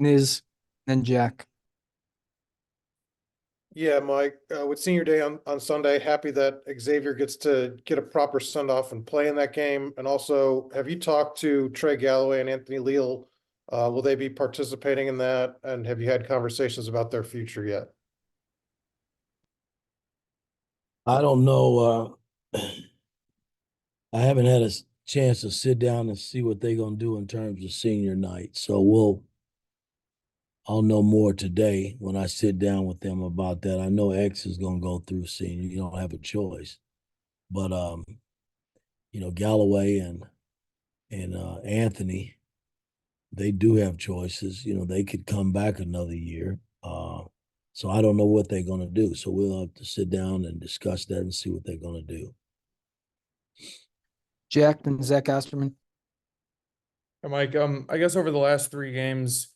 Niz, then Jack. Yeah, Mike, with senior day on Sunday, happy that Xavier gets to get a proper send off and play in that game. And also, have you talked to Trey Galloway and Anthony Leal? Will they be participating in that? And have you had conversations about their future yet? I don't know. I haven't had a chance to sit down and see what they're gonna do in terms of senior night. So I'll know more today when I sit down with them about that. I know X is gonna go through senior. You don't have a choice. But Galloway and Anthony, they do have choices. They could come back another year. So I don't know what they're gonna do. So we'll have to sit down and discuss that and see what they're gonna do. Jack, then Zach Osterman. Hey, Mike, I guess over the last three games,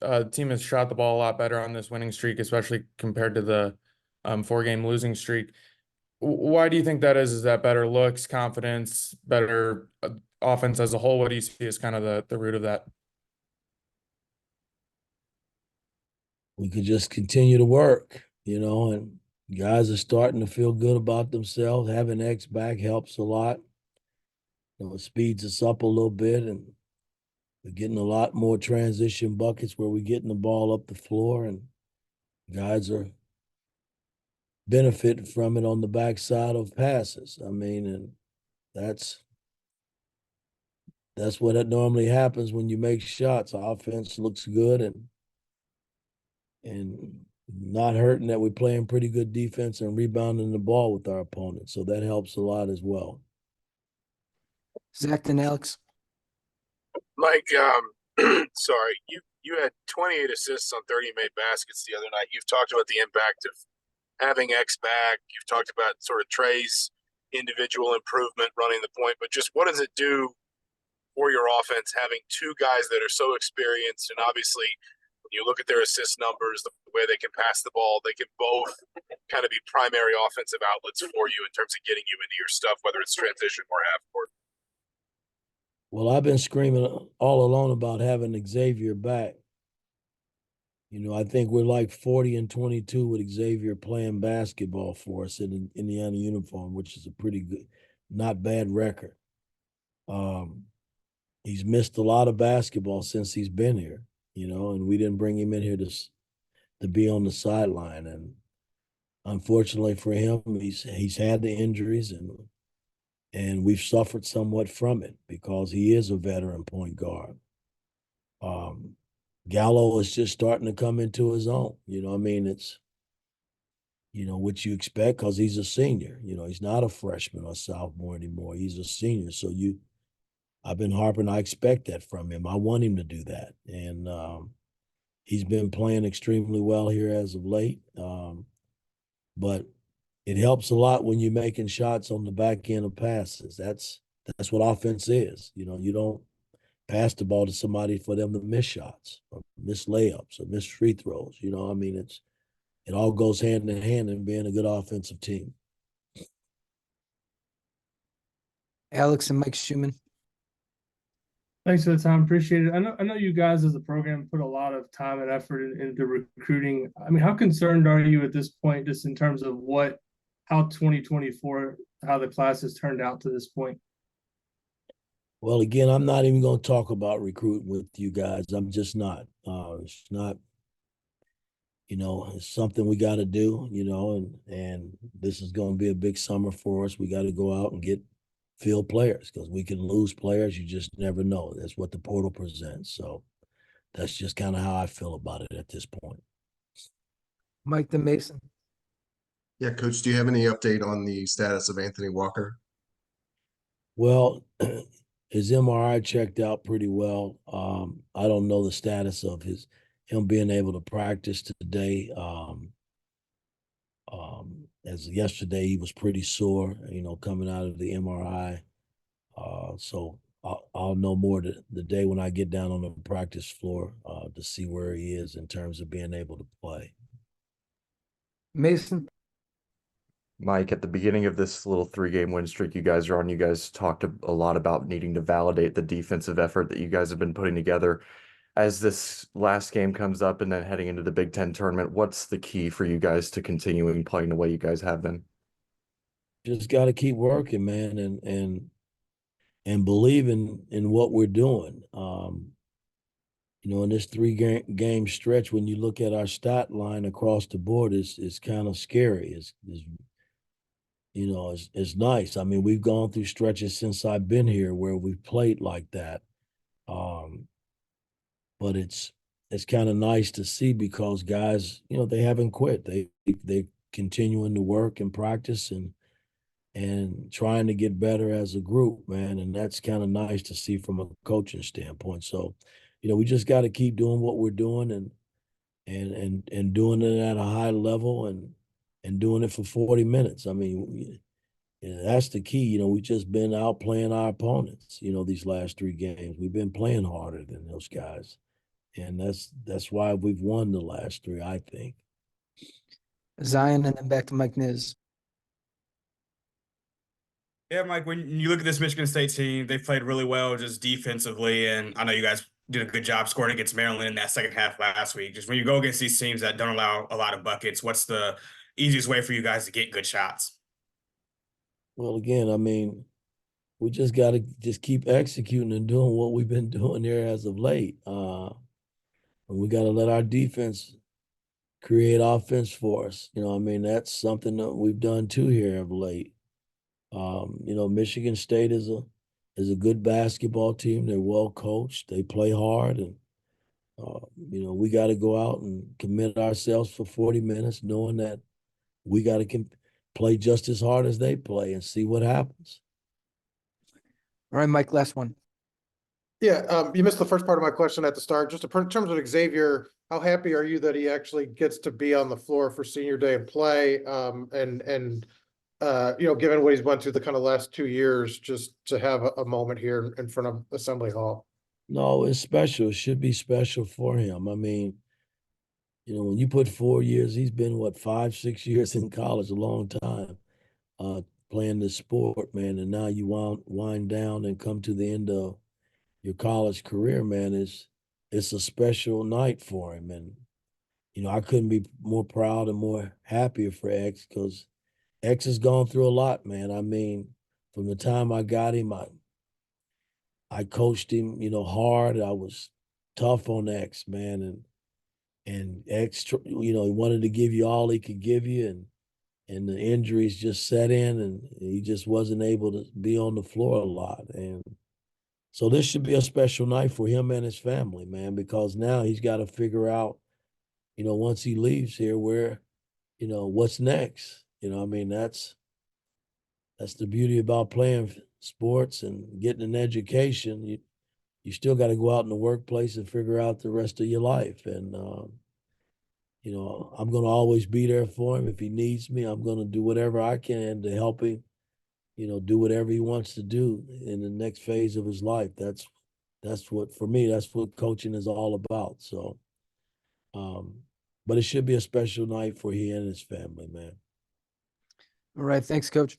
the team has shot the ball a lot better on this winning streak, especially compared to the four-game losing streak. Why do you think that is? Is that better looks, confidence, better offense as a whole? What do you see as kind of the root of that? We could just continue to work, and guys are starting to feel good about themselves. Having X back helps a lot. It speeds us up a little bit, and we're getting a lot more transition buckets where we're getting the ball up the floor, and guys are benefiting from it on the backside of passes. I mean, and that's what it normally happens when you make shots. Offense looks good and not hurting that we're playing pretty good defense and rebounding the ball with our opponents. So that helps a lot as well. Zach, then Alex. Mike, sorry, you had 28 assists on 30 made baskets the other night. You've talked about the impact of having X back. You've talked about sort of Trey's individual improvement running the point, but just what does it do for your offense having two guys that are so experienced? And obviously, when you look at their assist numbers, the way they can pass the ball, they can both kind of be primary offensive outlets for you in terms of getting you into your stuff, whether it's transition or half court. Well, I've been screaming all along about having Xavier back. I think we're like 40-22 with Xavier playing basketball for us in an Indiana uniform, which is a pretty good, not bad record. He's missed a lot of basketball since he's been here, and we didn't bring him in here to be on the sideline. And unfortunately for him, he's had the injuries and we've suffered somewhat from it because he is a veteran point guard. Gallo is just starting to come into his own. It's, what you expect because he's a senior. He's not a freshman or sophomore anymore. He's a senior. So I've been harping, I expect that from him. I want him to do that. And he's been playing extremely well here as of late. But it helps a lot when you're making shots on the back end of passes. That's what offense is. You don't pass the ball to somebody for them to miss shots or miss layups or miss free throws. It all goes hand in hand in being a good offensive team. Alex and Mike Schumann. Thanks for the time. Appreciate it. I know you guys as a program put a lot of time and effort into recruiting. I mean, how concerned are you at this point, just in terms of how 2024, how the class has turned out to this point? Well, again, I'm not even going to talk about recruiting with you guys. I'm just not. It's not, it's something we got to do, and this is going to be a big summer for us. We got to go out and get field players because we can lose players. You just never know. That's what the portal presents. So that's just kind of how I feel about it at this point. Mike the Mason. Yeah, Coach, do you have any update on the status of Anthony Walker? Well, his MRI checked out pretty well. I don't know the status of him being able to practice today. As yesterday, he was pretty sore, coming out of the MRI. So I'll know more the day when I get down on the practice floor to see where he is in terms of being able to play. Mason. Mike, at the beginning of this little 3-game win streak you guys are on, you guys talked a lot about needing to validate the defensive effort that you guys have been putting together. as this last game comes up and then heading into the Big Ten tournament, what's the key for you guys to continuing playing the way you guys have been? Just got to keep working, man, and believe in what we're doing. In this three game stretch, when you look at our stat line across the board, it's kind of scary. It's nice. I mean, we've gone through stretches since I've been here where we've played like that. But it's kind of nice to see because guys, they haven't quit. They continuing to work and practice and trying to get better as a group, man. And that's kind of nice to see from a coaching standpoint. So, we just got to keep doing what we're doing and doing it at a high level and doing it for 40 minutes. I mean, that's the key. We just been out playing our opponents, these last three games. We've been playing harder than those guys. And that's why we've won the last three, I think. Zion, and then back to Mike Niz. Yeah, Mike, when you look at this Michigan State team, they played really well just defensively. And I know you guys did a good job scoring against Maryland in that second half last week. Just when you go against these teams that don't allow a lot of buckets, what's the easiest way for you guys to get good shots? Well, again, I mean, we just got to just keep executing and doing what we've been doing here as of late. And we got to let our defense create offense for us. I mean, that's something that we've done too here of late. Michigan State is a good basketball team. They're well coached. They play hard, and we got to go out and commit ourselves for 40 minutes, knowing that we got to play just as hard as they play and see what happens. All right, Mike, last one. Yeah, you missed the first part of my question at the start. Just in terms of Xavier, how happy are you that he actually gets to be on the floor for senior day and play? Given what he's went through the kind of last 2 years, just to have a moment here in front of Assembly Hall. No, it's special. It should be special for him. I mean, when you put 4 years, he's been 5, 6 years in college, a long time, playing this sport, man. And now you wind down and come to the end of your college career, man. It's a special night for him. And, I couldn't be more proud and more happier for X because X has gone through a lot, man. I mean, from the time I got him, I coached him, hard. I was tough on X, man. And X, he wanted to give you all he could give you. And the injuries just set in and he just wasn't able to be on the floor a lot. And so this should be a special night for him and his family, man, because now he's got to figure out, once he leaves here, where, what's next. I mean, that's the beauty about playing sports and getting an education. You still got to go out in the workplace and figure out the rest of your life. And, I'm going to always be there for him. If he needs me, I'm going to do whatever I can to help him, do whatever he wants to do in the next phase of his life. That's what, for me, that's what coaching is all about. So, but it should be a special night for he and his family, man. All right, thanks, Coach.